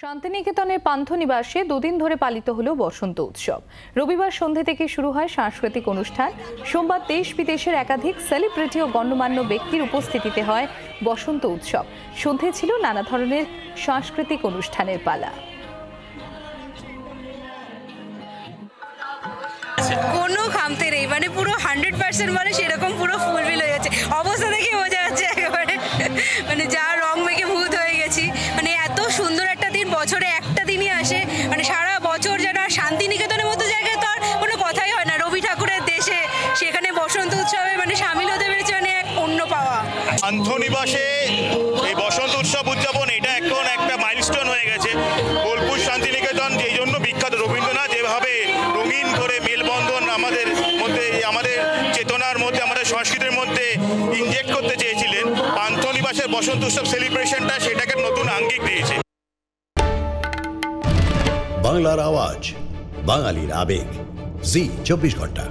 শান্তিনিকেতনের পান্থনিবাসে দুদিন ধরে পালিত হলো বসন্ত উৎসব। রবিবার সন্ধে থেকে শুরু হয় সাংস্কৃতিক অনুষ্ঠান। সোমবার দেশ বিদেশের একাধিক সেলিব্রিটি ও গণ্যমান্য ব্যক্তির উপস্থিতিতে হয় বসন্ত উৎসব। সন্ধে ছিল নানা ধরনের সাংস্কৃতিক অনুষ্ঠানের পালা। কোনো খামতে নেই, মানে পুরো 100% বলে সেরকম পুরো ফুলফিল হয়ে যাচ্ছে। অবস্থা দেখে বোঝা যাচ্ছে একেবারে মানে যা রং মেখে ভূত হয়ে গেছি। মানে এত সুন্দর একটা দিন বছরে একটা দিনই আসে, মানে সারা বছর যেন। শান্তিনিকেতনের মতো জায়গায় তো আর কোনো কথাই হয় না, রবি ঠাকুরের দেশে, সেখানে বসন্ত উৎসবে মানে সামিল হতে পেরেছে, মানে এক অন্য পাওয়া। পান্থনিবাসে এই বসন্ত উৎসব উদযাপন এটা এখন একটা মাইলস্টোন হয়ে গেছে। বোলপুর শান্তিনিকেতন যেই জন্য বিখ্যাত, রবীন্দ্রনাথ যেভাবে রঙিন করে মেলবন্ধন আমাদের মধ্যে, আমাদের চেতনার মধ্যে, আমাদের সংস্কৃতির মধ্যে ইনজেক্ট করতে চেয়েছিলেন, পান্থনিবাসের বসন্ত উৎসব সেলিব্রেশনটা সেটাকে নতুন আঙ্গিক দিয়েছে। বাংলার আওয়াজ, বাঙালির আবেগ, জি 24 ঘন্টা।